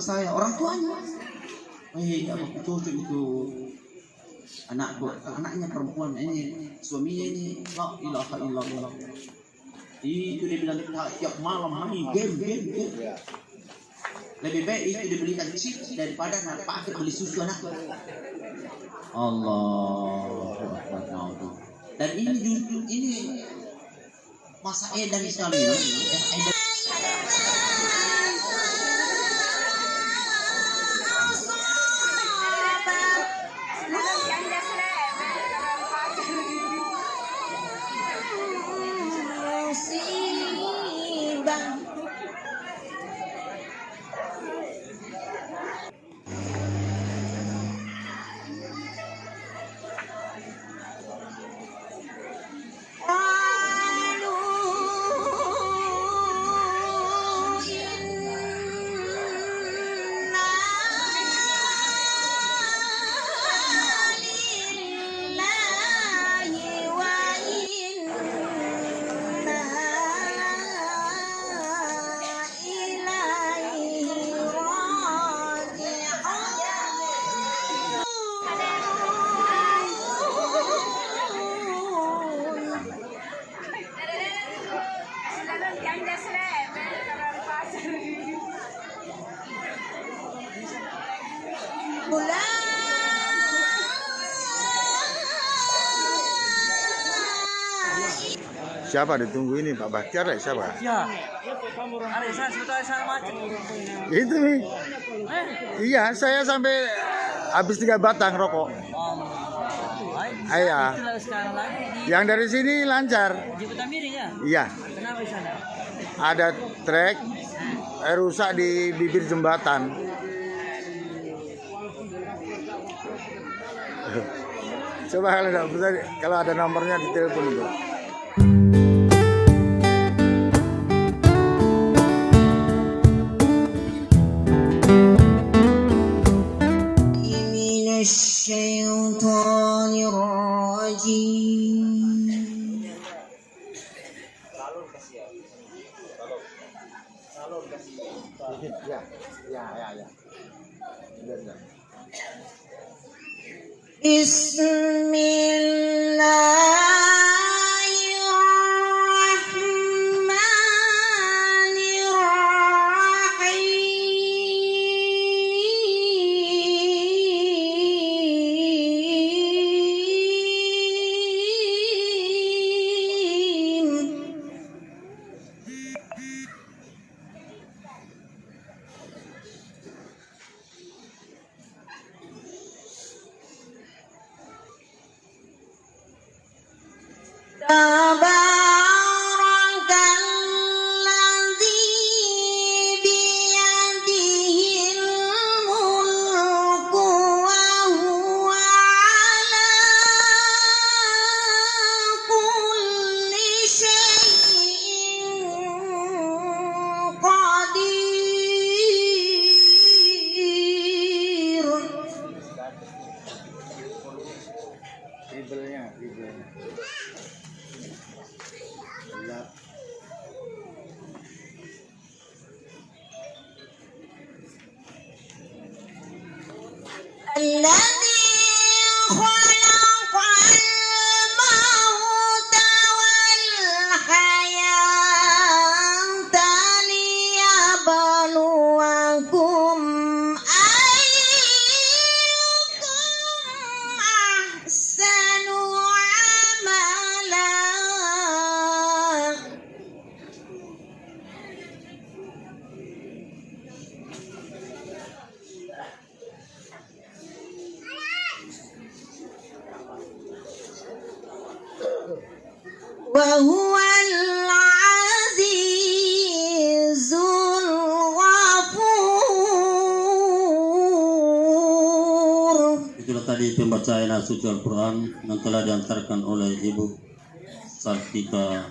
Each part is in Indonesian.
saya, orang tuanya. Aku cucu itu anaknya perempuan ini, suaminya ini, la ilaha illallah. Itu dia bilang tiap malam game. Lebih baik itu dibelikan chip daripada pakai beli susu anak. Allah. Dan ini masa edan sekali. Siapa ditunggu ini Pak Bahtiar ya siapa? Ya. Arisan sebetulnya sana macet. Itu nih. Iya, saya sampai habis 3 batang rokok. Ayah. Yang dari sini lancar. Jembatan miring ya? Iya. Kenapa di sana? Ada trek rusak di bibir jembatan. Coba kalau ada nomornya ditelepon itu. Itulah tadi pembacaan ayat suci Al-Quran yang telah diantarkan oleh Ibu Sartika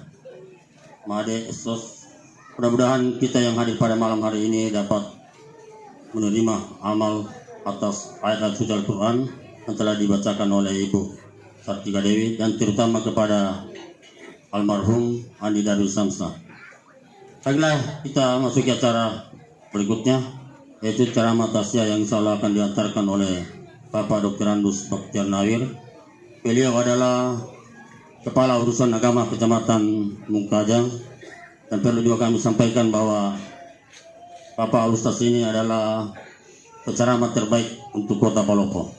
Made Esos. Mudah-mudahan kita yang hadir pada malam hari ini dapat menerima amal atas ayat suci Al-Quran yang telah dibacakan oleh Ibu Sartika Dewi, dan terutama kepada almarhum Andi Darul Samsa. Baiklah, kita masuki acara berikutnya. yaitu ceramah tausiah yang insya Allah akan diantarkan oleh Bapak Dr. Andus Bakhtiar Nawir. Beliau adalah Kepala Urusan Agama Kecamatan Mungkajang, dan perlu juga kami sampaikan bahwa Bapak Ustaz ini adalah penceramah terbaik untuk Kota Palopo.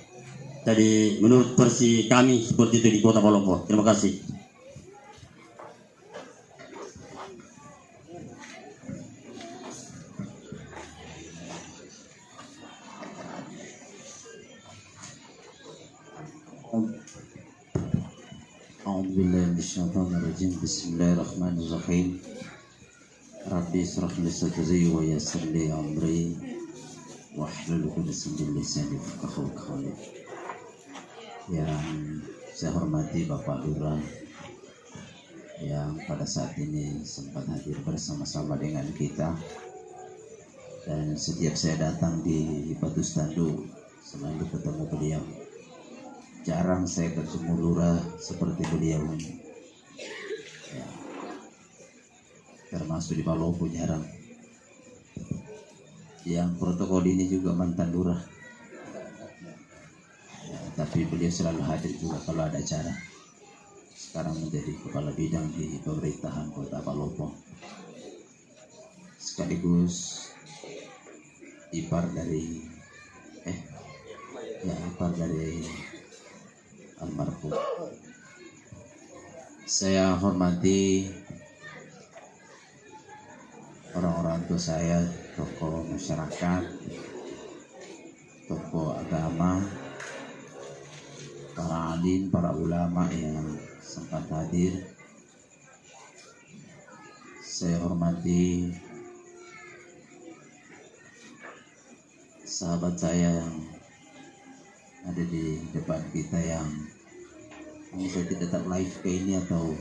Jadi menurut versi kami seperti itu di Kota Palopo. Terima kasih. A'udzubillahiminasyaitonirrajim. Bismillahirrahmanirrahim. Rabbi israh li sadri wa yassir li amri wahlul 'uqdatam min lisani yafqahu qawli. Yang saya hormati Bapak Lurah yang pada saat ini sempat hadir bersama-sama dengan kita, dan setiap saya datang di Batu Standu selalu ketemu beliau. Jarang saya ketemu lurah seperti beliau ini, ya, termasuk di Palopo jarang. Yang protokol ini juga mantan lurah, ya, tapi beliau selalu hadir juga kalau ada acara. Sekarang menjadi kepala bidang di pemerintahan Kota Palopo, sekaligus ipar dari almarhum. Saya hormati orang-orang tua saya, tokoh masyarakat, tokoh agama, para alim, para ulama yang sempat hadir. Saya hormati sahabat saya yang ada di depan kita, yang ini saya tidak tahu live ke ini atau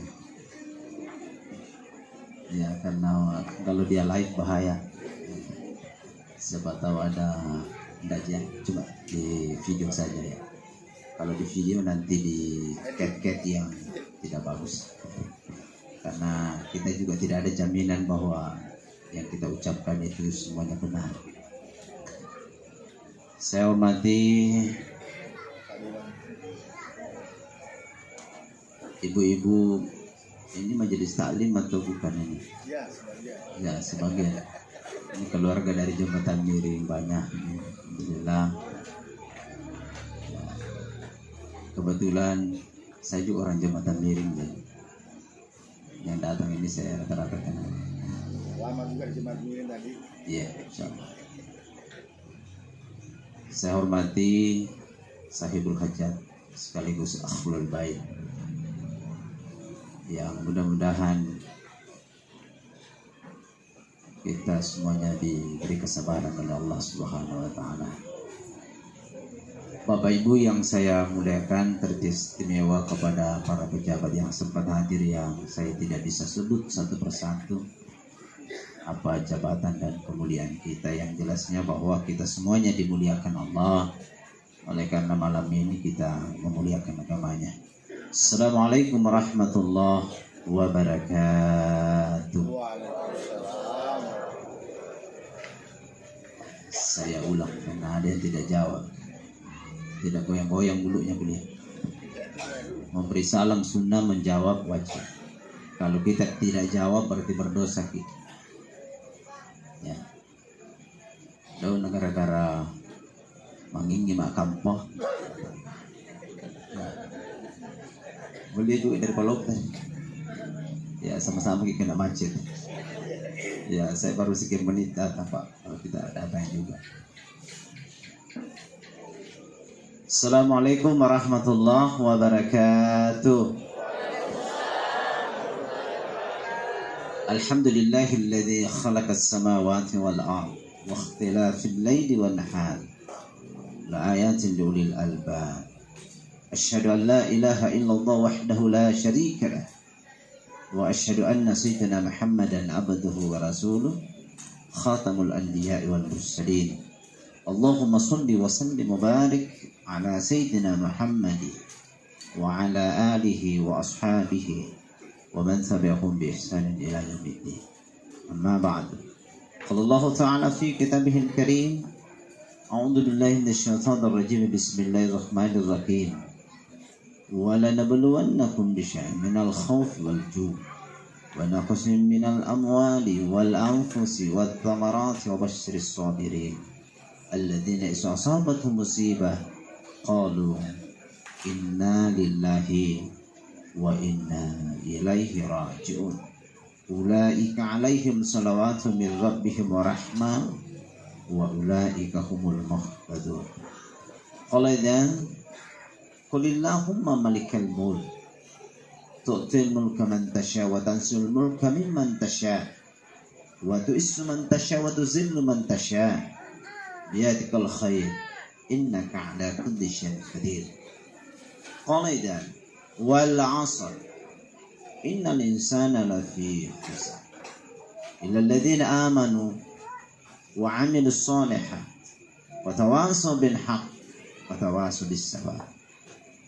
ya, karena kalau dia live bahaya, siapa tahu ada ndaknya, cuma di video saja ya. Kalau di video nanti di cat yang tidak bagus, karena kita juga tidak ada jaminan bahwa yang kita ucapkan itu semuanya benar. Saya hormati ibu-ibu, ini majelis taklim atau bukan ini? Ya, sebagian. Ini keluarga dari Jembatan Miring banyak ini. Alhamdulillah. Ya, kebetulan saya juga orang Jembatan Miring ya. Yang datang ini saya rata-rata kenal. Lama juga di Jembatan Miring tadi. Iya, insyaallah. Saya hormati sahibul hajat sekaligus akhlul bait, yang mudah-mudahan kita semuanya diberi kesabaran oleh Allah Subhanahu wa taala. Bapak Ibu yang saya muliakan, teristimewa kepada para pejabat yang sempat hadir, yang saya tidak bisa sebut satu persatu apa jabatan dan kemuliaan kita, yang jelasnya bahwa kita semuanya dimuliakan Allah. Oleh karena malam ini kita memuliakan agamanya. Assalamualaikum warahmatullahi wabarakatuh. Saya ulang karena ada yang tidak jawab, tidak goyang-goyang bulunya beliau. Memberi salam sunnah, menjawab wajib. Kalau kita tidak jawab berarti berdosa kita. Ya. Lalu negara-negara mangingi mak kampoh. Beliau juga dari Palopo. Ya, sama-sama kita kena macet. Ya, saya baru sekian menit apa kalau kita datang juga. Assalamualaikum warahmatullahi wabarakatuh. Alhamdulillahilladzi khalaqas samawati wal ardh wa ikhtilafil laili wan nahar la ayatin liulil albab. Asyhadu an la ilaha illallah wahdahu la syarika lah wa asyhadu anna sayyidina Muhammadan abduhu wa rasuluh khatamul anbiya'i wal mursalin. Allahumma shalli wa sallim wa barik ala sayyidina Muhammad wa ala alihi wa ashabihi wa man tabi'ahum bi ihsanin ila yaumiddin. Amma ba'du. Qala Allah ta'ala fi kitabihil karim A'udzu billahi minasyaitonir rajim. Bismillahirrahmanirrahim. وَلَنَبْلُوَنَّكُمْ بِشَيْءٍ مِنَ الْخَوْفِ وَالْجُوعِ وَنَقْصٍ مِنَ الْأَمْوَالِ وَالْأَنْفُسِ وَالثَّمَرَاتِ وَبَشِّرِ الصَّابِرِينَ الَّذِينَ إِذَا أَصَابَتْهُم مُّصِيبَةٌ قَالُوا إِنَّا لِلَّهِ وَإِنَّا إِلَيْهِ رَاجِعُونَ أُولَئِكَ عَلَيْهِمْ صَلَوَاتٌ مِّن رَّبِّهِمْ وَرَحْمَةٌ وَأُولَئِكَ هُمُ الْمُهْتَدُونَ. قال إذن قل اللهم ملك الملك تؤتي الملك من تشاء وتنزع الملك ممن تشاء وتعز من تشاء وتذل من تشاء بيدك الخير إنك على كل شيء قدير. قال إذن والعصر إن الإنسان لفي خسر إلا الذين آمنوا وعملوا الصالحات وتواصوا بالحق وتواصوا بالصبر.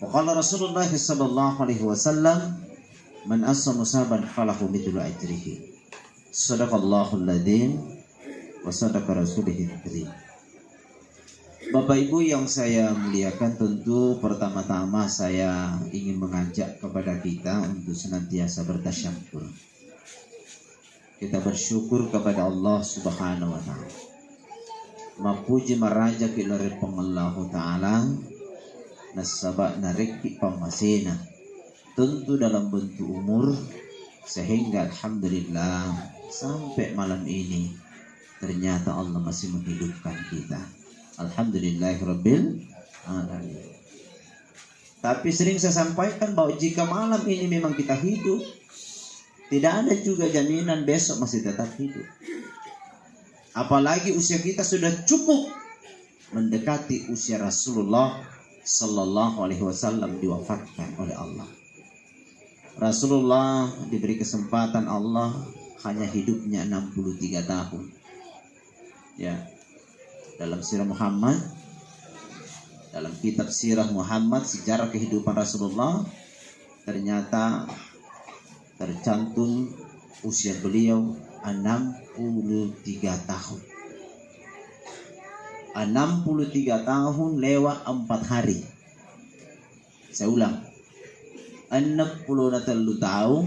وقال رسول الله صلى الله عليه وسلم من أصاب مصابا فله مثل أجره. صدق الله العظيم وصدق رسوله الكريم. Bapak Ibu yang saya muliakan, tentu pertama-tama saya ingin mengajak kepada kita untuk senantiasa bertasyukur. Kita bersyukur kepada Allah Subhanahu wa taala. Mapuji maraja kilare pengallahu taala nasabak nareki pamasena, tentu dalam bentuk umur, sehingga alhamdulillah sampai malam ini ternyata Allah masih menghidupkan kita. Alhamdulillahirabbil alamin. Tapi sering saya sampaikan bahwa jika malam ini memang kita hidup, tidak ada juga jaminan besok masih tetap hidup. Apalagi usia kita sudah cukup mendekati usia Rasulullah Sallallahu alaihi wasallam diwafatkan oleh Allah. Rasulullah diberi kesempatan Allah hanya hidupnya 63 tahun. Ya. Dalam sirah Muhammad, dalam kitab sirah Muhammad, sejarah kehidupan Rasulullah, ternyata tercantum usia beliau 63 tahun. 63 tahun lewat 4 hari. Saya ulang, 63 tahun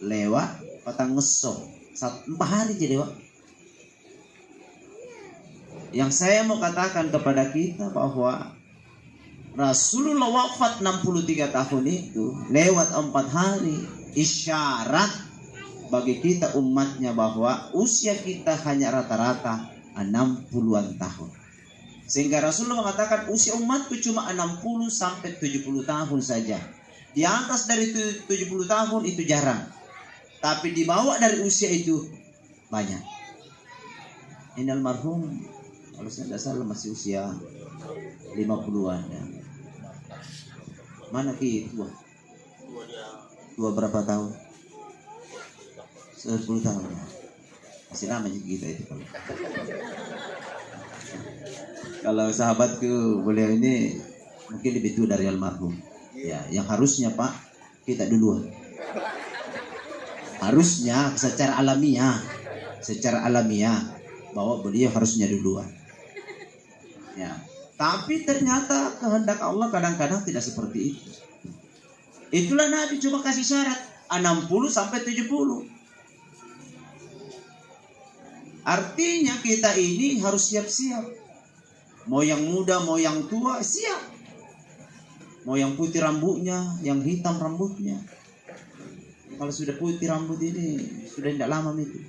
lewat patang ngeso 4 hari jadi Pak. Yang saya mau katakan kepada kita bahwa Rasulullah wafat 63 tahun itu lewat 4 hari, isyarat bagi kita umatnya bahwa usia kita hanya rata-rata 60-an tahun. Sehingga Rasulullah mengatakan usia umatku cuma 60 sampai 70 tahun saja. Di atas dari 70 tahun itu jarang. Tapi di bawah dari usia itu banyak. Ini almarhum kalau saya tidak salah masih usia 50-an ya. Mana ki tua? Tua berapa tahun? 10 tahun ya. Masih lama kita itu kalau sahabatku beliau ini mungkin lebih tua dari almarhum ya, yang harusnya Pak kita duluan, harusnya secara alamiah bahwa beliau harusnya duluan ya. Tapi ternyata kehendak Allah kadang-kadang tidak seperti itu. Itulah Nabi coba kasih syarat 60 sampai 70. Artinya kita ini harus siap-siap. Mau yang muda, mau yang tua, siap. Mau yang putih rambutnya, yang hitam rambutnya. Kalau sudah putih rambut ini, sudah tidak lama itu.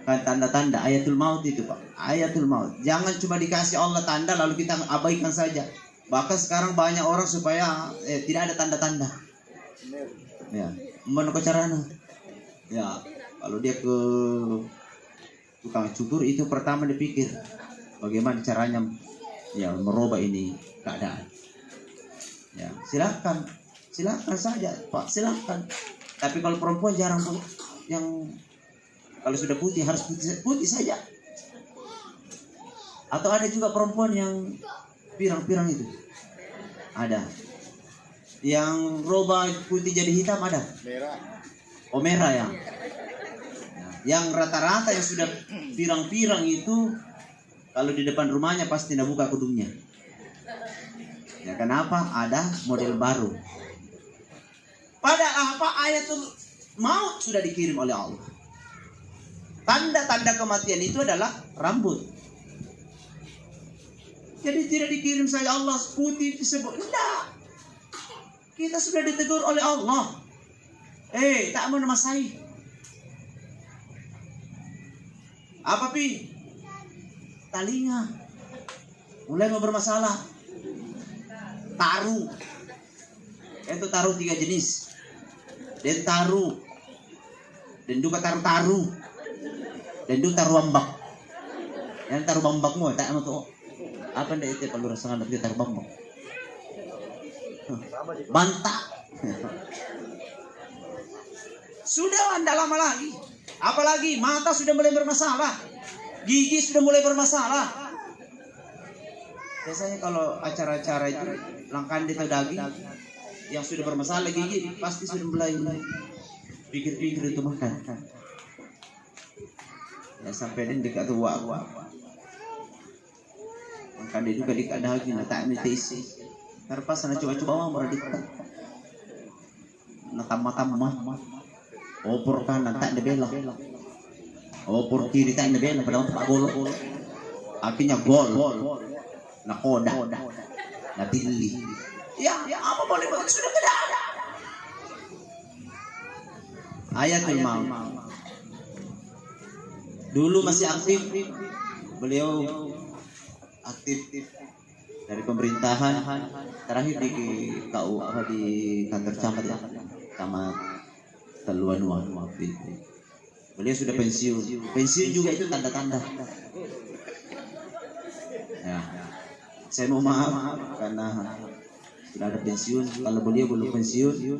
Kan tanda-tanda ayatul maut itu Pak. Ayatul maut. Jangan cuma dikasih Allah tanda lalu kita abaikan saja. Bahkan sekarang banyak orang supaya tidak ada tanda-tanda. Ya, mana caranya? Ya, kalau dia ke tukang cukur itu pertama dipikir bagaimana caranya ya merubah ini keadaan. Ya, silakan saja Pak, silakan. Tapi kalau perempuan jarang Pak, yang kalau sudah putih harus putih saja. Atau ada juga perempuan yang pirang-pirang itu. Ada. Yang rubah putih jadi hitam ada. Merah. Oh merah ya. Yang rata-rata yang sudah pirang-pirang itu Kalau di depan rumahnya pasti tidak buka kudungnya. Ya kenapa? Ada model baru. Padahal apa ayatul maut sudah dikirim oleh Allah. Tanda-tanda kematian itu adalah rambut. Jadi tidak dikirim saja Allah putih disebut. Tidak. Kita sudah ditegur oleh Allah. Tak memasai. Apa pi? Talinya mulai mau bermasalah. Taruh. Itu taruh 3 jenis. Dan taruh. Dan juga taruh. Dan juga taruh bambak. Yang taruh bambakmu tak mau tuh. Apa ndak itu kalau rasakan nanti taruh bambak. Bantah. Sudah anda lama lagi. Apalagi mata sudah mulai bermasalah. Gigi sudah mulai bermasalah. Biasanya kalau acara-acara itu langkan atau daging yang sudah bermasalah gigi pasti sudah mulai pikir-pikir itu makan. Ya sampai ini dekat tua. Makan dia juga dekat daging tak mitisi. Terpas sana coba-coba mau berdikkat. Natama-tama. Opor kanan tak ada bela. Opor kiri tak ada bela pada tempat gol. Akhirnya gol. Nakoda. Natili. Ya, apa boleh buat sudah tidak ada. Ayatul maut. Dulu masih aktif. Beliau aktif dari pemerintahan. Terakhir di KUA di kantor camat ya. Camat Teluanua. Beliau sudah pensiun. Pensiun juga itu tanda-tanda. Ya. Saya mau maaf karena sudah ada pensiun. Kalau beliau belum pensiun, ya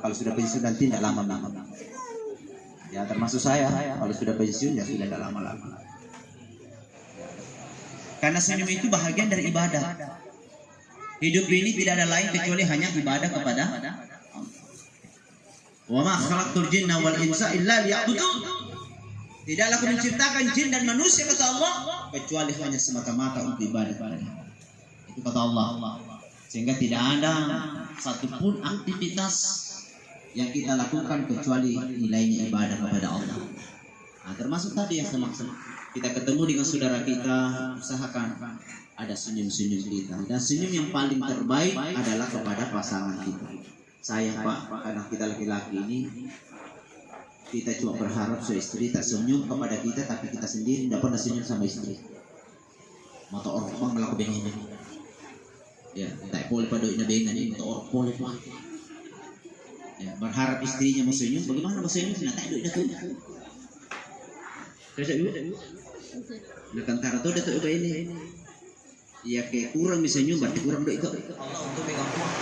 kalau sudah pensiun nanti tidak lama-lama. Ya termasuk saya. Kalau sudah pensiun ya sudah tidak lama-lama. Karena senyum itu bahagian dari ibadah. Hidup ini tidak ada lain kecuali hanya ibadah kepada Allah. Wa ma khalaqtul jinna wal insa illa liya'budun. Tidaklah aku menciptakan jin dan manusia kata Allah kecuali hanya semata-mata untuk ibadah kepada-Nya. Itu kata Allah. Sehingga tidak ada satupun aktivitas yang kita lakukan kecuali nilainya ibadah kepada Allah. Nah, termasuk tadi yang semaksud kita ketemu dengan saudara kita, usahakan ada senyum-senyum kita. Dan senyum yang paling terbaik adalah kepada pasangan kita. Saya Pak, karena kita laki-laki ini kita cuma berharap istri tak senyum kepada kita, tapi kita sendiri tidak pernah senyum sama istri. Mata orang melakukan ini. Ya, tak boleh pada ina bengan ini, mata orang boleh Pak. Ya, berharap istrinya mau senyum, bagaimana mau senyum? Nah, tak ada ina tuh. Saya nak antara tu datuk ini. Ya kayak kurang bisa senyum, berarti kurang doa itu. Allah untuk pegang uang.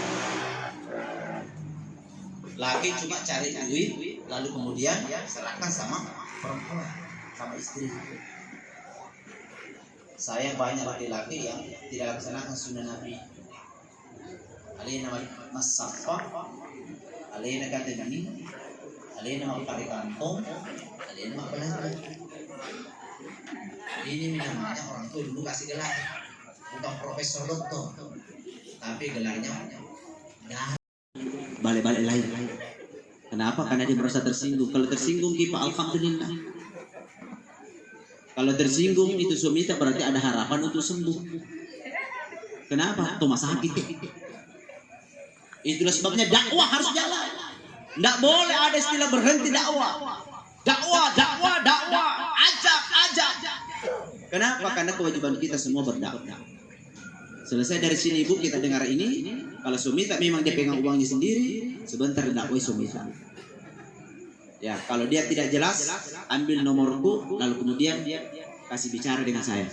Laki cuma cari duit, lalu kemudian serahkan sama perempuan, sama istri. Saya banyak laki-laki yang tidak laksanakan sunnah Nabi. Alina masafa, alina kata ini, alina mapari kantong, alina mapelanja. Ini namanya orang tua dulu kasih gelar, bukan profesor doktor, tapi gelarnya balik-balik lain. Kenapa? Karena dia merasa tersinggung. Kalau tersinggung kita alhamdulillah. Kalau tersinggung itu suami kita berarti ada harapan untuk sembuh. Kenapa? Tuh masa sakit. Itulah sebabnya dakwah harus jalan. Tidak boleh ada istilah berhenti dakwah. Dakwah. Ajak. Kenapa? Karena kewajiban kita semua berdakwah. Selesai dari sini ibu kita dengar ini. Kalau suami tak memang dia pegang uangnya sendiri, sebentar dakwah suami. Ya, kalau dia tidak jelas, ambil nomorku, lalu kemudian dia kasih bicara dengan saya.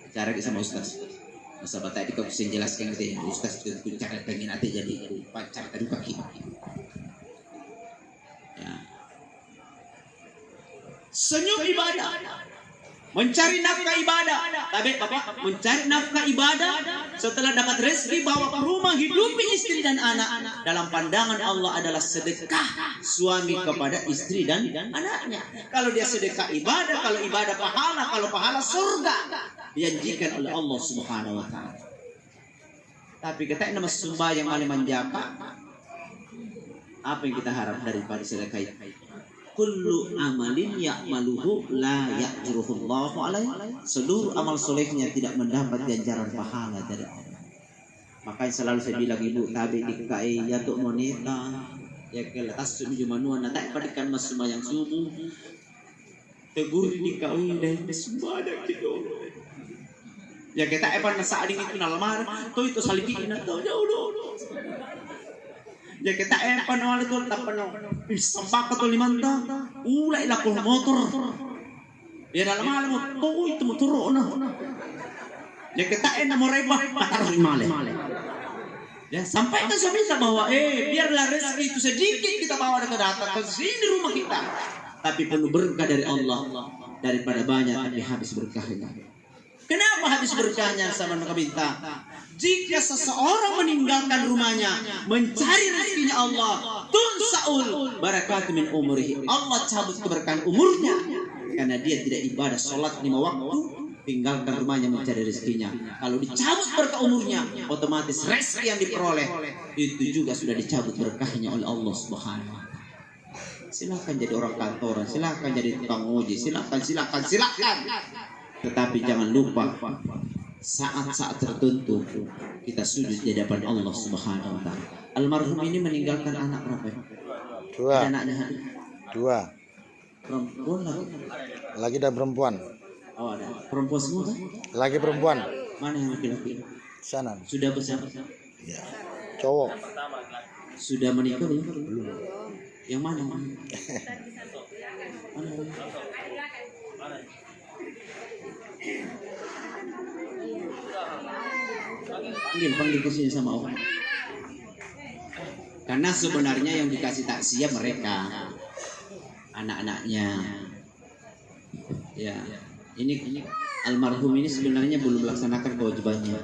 Bicara sama Ustaz. Sahabat tadi kau bisa jelaskan gitu ya, Ustaz itu cara pengen nanti jadi pacar tadi kaki. Ya. Senyum ibadah. Mencari nafkah ibadah, Tapi bapak mencari nafkah ibadah, setelah dapat rezeki bawa ke rumah, hidupi istri dan anak. Dalam pandangan Allah adalah sedekah suami kepada istri dan anaknya. Kalau dia sedekah ibadah, kalau ibadah pahala, kalau pahala surga dijanjikan oleh Allah Subhanahu wa taala. Tapi kita nama sembahyang malam menjaka, apa yang kita harap daripada sedekah itu? Kullu amalin ya'maluhu la ya'juruhullahu alaihi. Seluruh amal solehnya tidak mendapat ganjaran pahala dari Allah. Makanya selalu saya bilang ibu tabi dikai yatuk moneta ya keletas menuju manuan tak padikan mas sembahyang subuh tegur dikai dan sembahyang gitu. Ya kita epan nasa ading itu nalamar to itu salikin atau jauh. Ya kita epan itu tak penuh sampak atau limanta ulai lakul motor ya dalam alam itu motor nah ya kita mau rebah patar male ya sampaikan suami kita bahwa biarlah rezeki itu sedikit kita bawa ke datang ke sini rumah kita tapi penuh berkah dari Allah daripada banyak tapi habis berkahnya. Kenapa habis berkahnya sama minta? Jika seseorang meninggalkan rumahnya mencari rezekinya Allah, tunsaul barakat min umrihi. Allah cabut keberkahan umurnya karena dia tidak ibadah salat 5 waktu, tinggalkan rumahnya mencari rezekinya. Kalau dicabut berkah umurnya, otomatis rezeki yang diperoleh itu juga sudah dicabut berkahnya oleh Allah Subhanahu wa taala. Silakan jadi orang kantoran, silakan jadi tukang ojek, silakan. Tetapi jangan lupa saat-saat tertentu kita sujud di hadapan Allah Subhanahu wa taala. Almarhum ini meninggalkan anak berapa? 2. Anaknya 2. perempuan Lagi ada perempuan. Oh ada perempuan semua kan? Lagi perempuan. Mana yang laki-laki? Sana. Sudah besar? Ya. Cowok. Sudah menikah belum? Yang mana? Panggil ke sini sama orang. Karena sebenarnya yang dikasih takziah mereka, anak-anaknya. Ya, ini almarhum ini sebenarnya belum melaksanakan kewajibannya.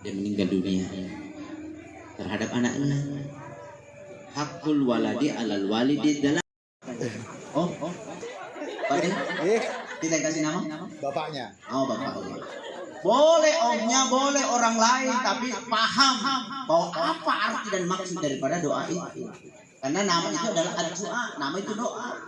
Dia meninggal dunia terhadap anaknya. Hakul waladi alal walidi dalam. Oh. Pada kita kasih nama? Bapaknya. Oh, bapak. Boleh omnya, boleh orang lain, tapi paham bahwa apa arti dan maksud daripada doa itu. Karena nama itu adalah doa, nama itu doa.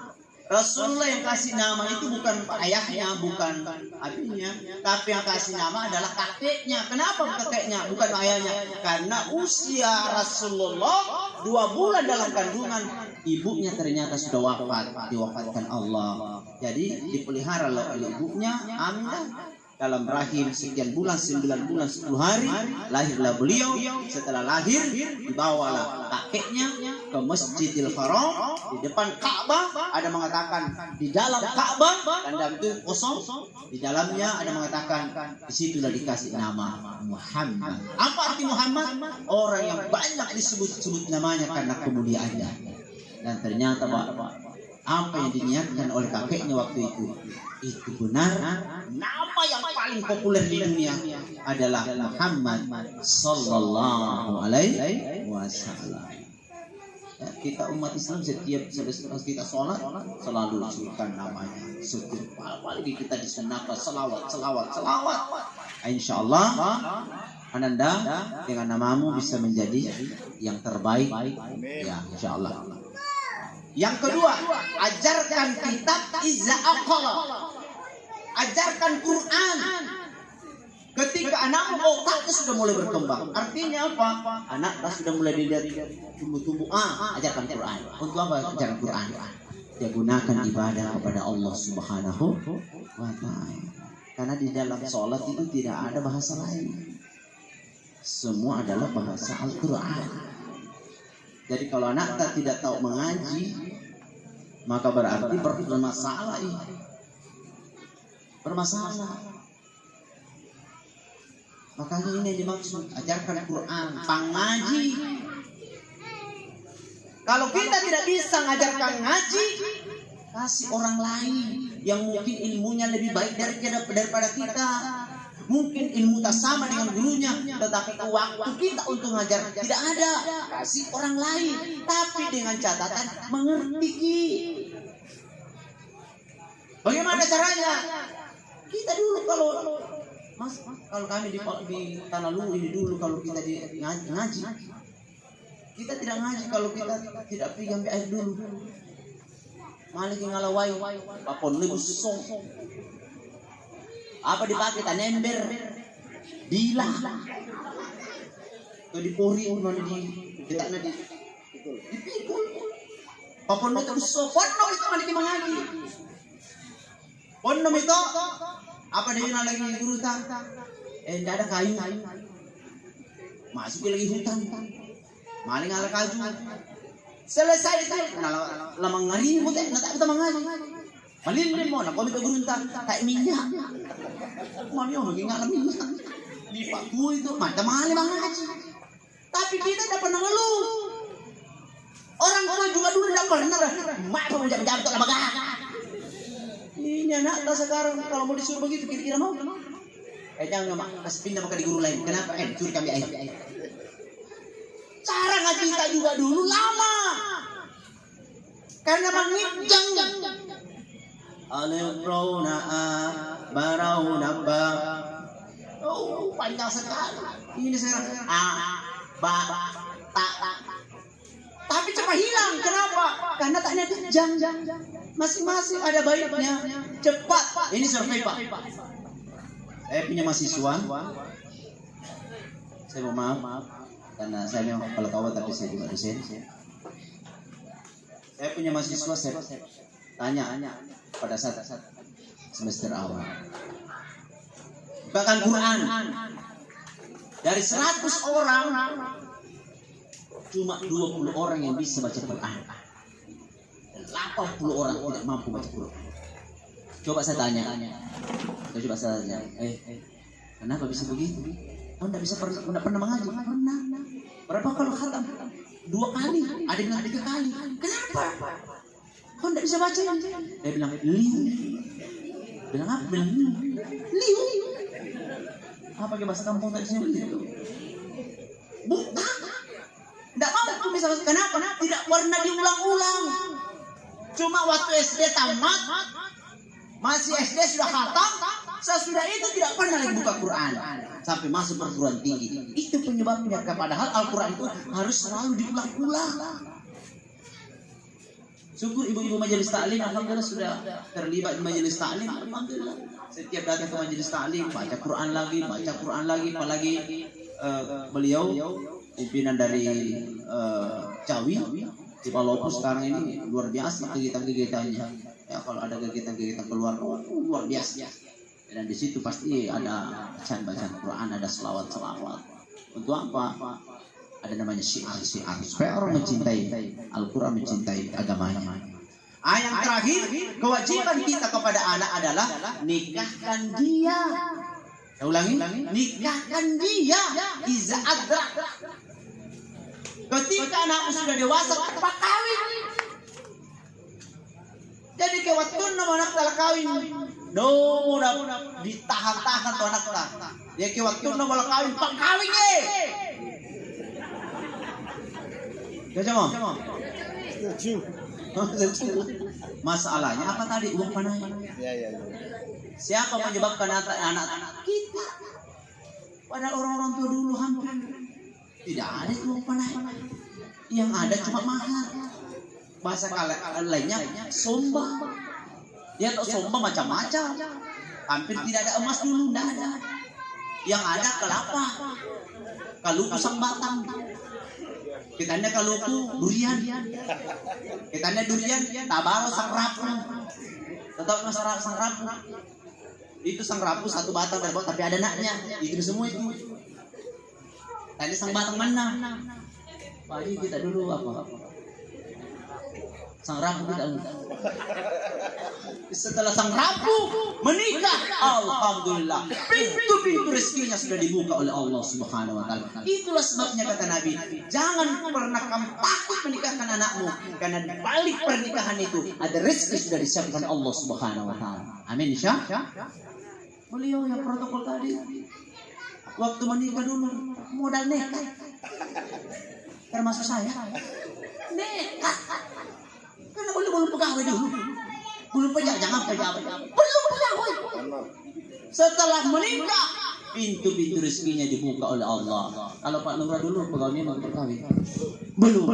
Rasulullah yang kasih nama itu bukan ayahnya, bukan abinya, tapi yang kasih nama adalah kakeknya. Kenapa kakeknya, bukan ayahnya? Karena usia Rasulullah 2 bulan dalam kandungan, ibunya ternyata sudah wafat, diwafatkan Allah. Jadi dipelihara oleh ibunya Aminah. Dalam rahim sekian bulan, 9 bulan 10 hari lahirlah beliau. Setelah lahir dibawalah kakeknya ke Masjidil Haram. Di depan Ka'bah ada mengatakan di dalam Ka'bah kandang itu kosong, di dalamnya ada mengatakan disitulah dikasih nama Muhammad. Apa arti Muhammad? Orang yang banyak disebut-sebut namanya karena kemuliaannya. Dan ternyata apa yang diniatkan oleh kakeknya waktu itu benar. Nama yang paling populer di dunia adalah Muhammad sallallahu alaihi wasallam. Ya, kita umat Islam setiap kita sholat selalu sebutkan namanya. Setiap apalagi kita disenangkan selawat. Insya Allah Ananda dengan namamu bisa menjadi yang terbaik. Ya, insya Allah. Yang kedua, ajarkan kitab iza aqala. Ajarkan Quran. Ketika anakmu otaknya sudah mulai berkembang. Artinya apa? Anaknya sudah mulai dilihat tumbuh-tumbuh. Ajarkan Quran. Untuk apa ajarkan Quran? Dia gunakan ibadah kepada Allah Subhanahu wa ta'ala. Karena di dalam sholat itu tidak ada bahasa lain. Semua adalah bahasa Al-Quran. Jadi kalau anak tidak tahu mengaji, maka berarti bermasalah. Makanya ini dimaksud ajarkan Quran, pangaji. Kalau kita tidak bisa mengajarkan ngaji, kasih orang lain. yang mungkin ilmunya lebih baik daripada kita. Mungkin ilmu tak sama dengan gurunya, tetapi waktu kita untuk ngajar tidak ada. Kasih orang lain, tapi dengan catatan mengerti. Bagaimana caranya? Kita dulu kalau kami di Tanah Luhur ini dulu, kalau kita di ngaji, kita tidak ngaji kalau kita tidak pegang air dulu. Malik ngalawai, papon lebih song. Apa dipakai tanember, dilah, atau dipori, mana kita nanti dipikul. Papon itu song, pondok itu mana mengaji. Pondok itu apa dia lagi guru tak? Tidak ada kayu, masuk lagi hutan, maling ala kayu. Selesai itu, lama ngari mu teh, nanti kita mengaji. Malilin mo, nak kami ke guru tak minyak. Mami orang nggak minyak. Di paku itu, mata mahal mengaji. Tapi kita tidak pernah ngeluh. Orang tua juga dulu tidak pernah. Mak pun jam-jam tak lembaga. Ini anak kita sekarang kalau mau disuruh begitu kira-kira mau? Jangan mak, kasih pindah maka di guru lain. Kenapa? Curi kami air. Cara ngaji kita juga dulu lama. Karena mengijang. Alif rauna barauna ba. Oh, panjang sekali. Ini sekarang ba ta. Tapi cepat hilang. Kenapa? Karena tak ada jam. Masing-masing ada baiknya. Cepat. Ini survei Pak. Saya punya mahasiswa. Saya mau maaf karena saya memang kepala kawat tapi saya juga dosen. Saya punya mahasiswa, saya tanya pada saat semester awal. Bahkan Quran dari 100 orang cuma 20 orang yang bisa baca Quran. 80 orang tidak mampu baca Quran. Coba saya tanya. Kenapa bisa begitu? Tidak pernah mengaji? Pernah. Berapa kalau khatam? 2 kali, ada yang 3 kali. Kenapa? Kau tidak bisa baca? Dia bilang, liu. Bilang apa? Bilang liu. Apa ke bahasa kampung tadi sini liu? Bukan. Tidak mampu bisa baca. Kenapa? Tidak pernah diulang-ulang. Cuma waktu SD tamat, masih SD sudah khatam, sesudah itu tidak pernah lagi buka Quran sampai masuk perguruan tinggi. Itu penyebabnya. Padahal Al-Quran itu harus selalu diulang-ulang. Syukur ibu-ibu majelis taklim, alhamdulillah sudah terlibat di majelis taklim. Alhamdulillah. Setiap datang ke majelis taklim baca Quran lagi, apalagi beliau pimpinan dari Cawi di Palopo sekarang ini luar biasa kegiatan-kegiatannya. Ya kalau ada kegiatan-kegiatan keluar luar biasa. Dan di situ pasti ada bacaan Quran, ada selawat. Untuk apa? Ada namanya syiar. Supaya orang mencintai Al-Quran, mencintai agamanya. Yang terakhir, kewajiban kita kepada anak adalah nikahkan dia. Saya ulangi, nikahkan dia. Iza adra. Ketika anakmu sudah dewasa, pak kawin. Jadi kewatun nama anak telah kawin. Udah ditahan-tahan tuh anak tak. Dia kewatun nama kawin, pak kawin ye. Gak mau? Masalahnya apa tadi? Uang panai. Ya. Siapa menyebabkan anak-anak kita? Padahal orang-orang tua dulu hampir tidak ada uang panai. Yang ada cuma mahar. Bahasa lainnya sombong. Dia tahu sombong macam-macam. Hampir tidak ada emas dulu, tidak ada. Yang ada kelapa. Kaluku sang batang. Kitanya kaluku durian. Kitanya durian tabaro sang rapu. Tetap sang rapu. Itu sang rapu satu batang tapi ada naknya. Itu semua itu. Tadi sang batang mana? Pagi kita dulu apa? Sang rabu tidak. Setelah sang rabu menikah, alhamdulillah, pintu-pintu rezekinya sudah dibuka oleh Allah Subhanahu wa taala. Itulah sebabnya kata Nabi, jangan pernah kamu takut menikahkan anakmu, karena di balik pernikahan itu ada rezeki sudah disiapkan Allah Subhanahu wa taala. Amin Syah. Beliau yang protokol tadi waktu menikah dulu modal nekat, termasuk saya nekat, karena belum pegawai dulu, belum jangan pegawai, belum pegawai. Setelah menikah, pintu-pintu rezekinya dibuka oleh Allah. Kalau Pak Nura dulu pegawainya mau berkawin, belum.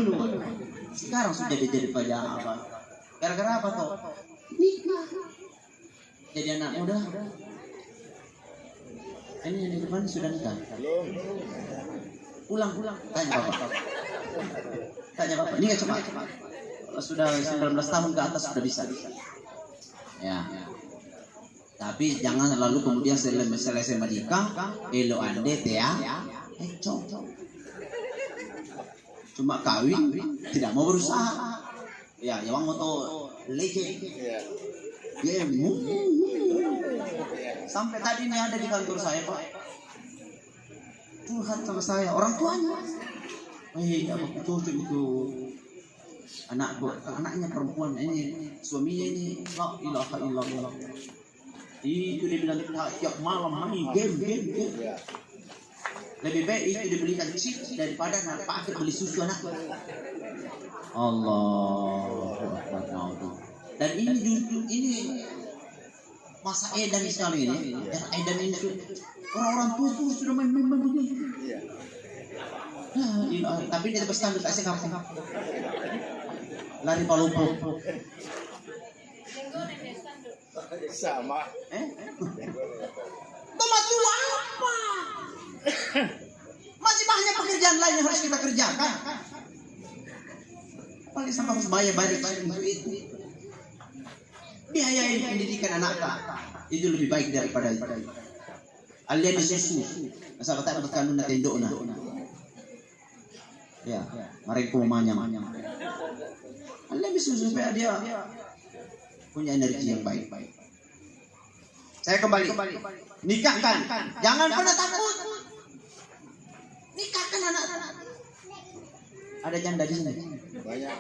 Sekarang sudah jadi pejabat. Gara-gara apa toh? Nikah. Jadi anak muda. Ini yang di depan sudah nikah. Pulang. Tanya bapak. Nikah cepat. Sudah 19 tahun ke atas sudah bisa. Ya. Tapi jangan lalu kemudian selesai menikah, elo ande ya, cuma kawin, tidak mau berusaha. Ya, yang mau tuh legend. Ya, sampai tadi ini ada di kantor saya, Pak. Curhat sama saya, orang tuanya. Apa cocok itu anaknya perempuan ini, suaminya ini, la ilaha illallah. Itu dibilang tiap malam main game. Lebih baik itu dibelikan chip daripada pakai beli susu anak. Allah. Dan ini masa edan sekali ini. Edan ini orang-orang tua tuh sudah main begini. Tapi dia berstandar kasih kampung. Lari palumpo. Sama. Tomato apa? Masih banyak pekerjaan lain yang harus kita kerjakan. Paling sampai harus bayar untuk itu. Biayai pendidikan anak itu lebih baik daripada itu. Alian susu, asal tak dapat kandung nanti indokna. Ya, mereka manyam. Alian susu supaya dia punya energi yang baik. Saya kembali. Nikahkan. Jangan pernah takut. Nikahkan anak-anak. Ada janda di sini. Banyak.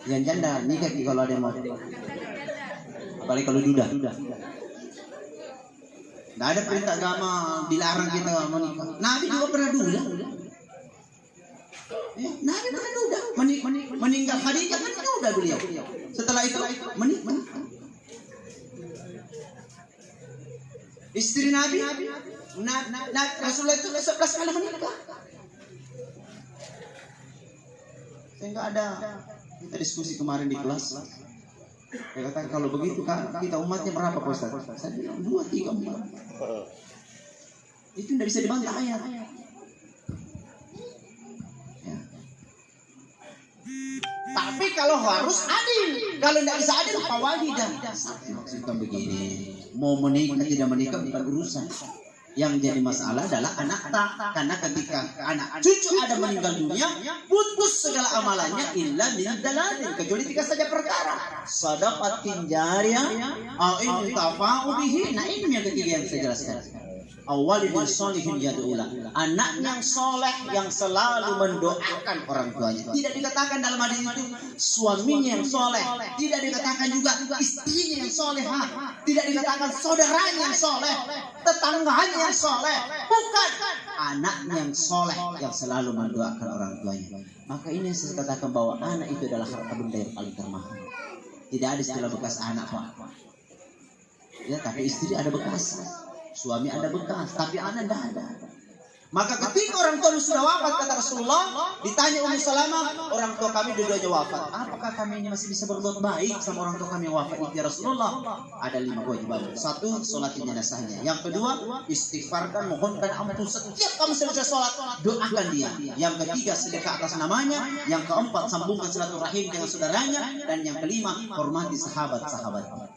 Yang janda nikah kalau ada yang mau. Apalagi kalau duda. Tidak ada perintah agama dilarang kita menikah. Nabi juga pernah duda. Nabi pernah duda. Meninggal Khadijah kan duda beliau. Setelah itu menikah. Istri Nabi Rasulullah itu 11 kali menikah. Sehingga ada kita diskusi kemarin di kelas. Saya katakan kalau begitu kan kita umatnya berapa Pak Ustaz? Saya bilang 2, 3, 4. Itu tidak bisa dibantah ayat. Ya. Tapi kalau harus adil, kalau tidak bisa adil apa wahidah? Maksudnya begini, mau menikah tidak menikah bukan urusan. Yang jadi masalah adalah anak tak, karena ketika anak cucu ada meninggal dunia, putus segala amalannya illa min dalalin, kecuali 3 saja perkara. Sadaqatin jariyah, au intafa'u bihi. Nah, ini yang ketiga yang saya jelaskan. Awalidin sholihin yad'ulah, anak yang soleh yang selalu mendoakan orang tuanya. Tidak dikatakan dalam hadis itu suaminya yang soleh, tidak dikatakan juga istrinya yang solehah, tidak dikatakan saudaranya yang soleh, tetangganya yang soleh, bukan, anaknya yang soleh yang selalu mendoakan orang tuanya. Maka ini saya katakan bahwa anak itu adalah harta benda yang paling termahal. Tidak ada istilah bekas anak, Pak. Ya, tapi istri ada bekas. Suami ada bekas, tapi anak tidak ada. Maka ketika orang tua sudah wafat, kata Rasulullah, ditanya Ummu Salamah, orang tua kami dua-duanya wafat. Apakah kami ini masih bisa berbuat baik sama orang tua kami yang wafat? Ya Rasulullah, ada 5 kewajiban. 1, sholatin jenazahnya. Yang kedua, istighfarkan, mohonkan ampun. Setiap kamu selesai sholat, doakan dia. Yang ketiga, sedekah atas namanya. Yang keempat, sambungkan silaturahim dengan saudaranya. Dan yang kelima, hormati sahabat-sahabat.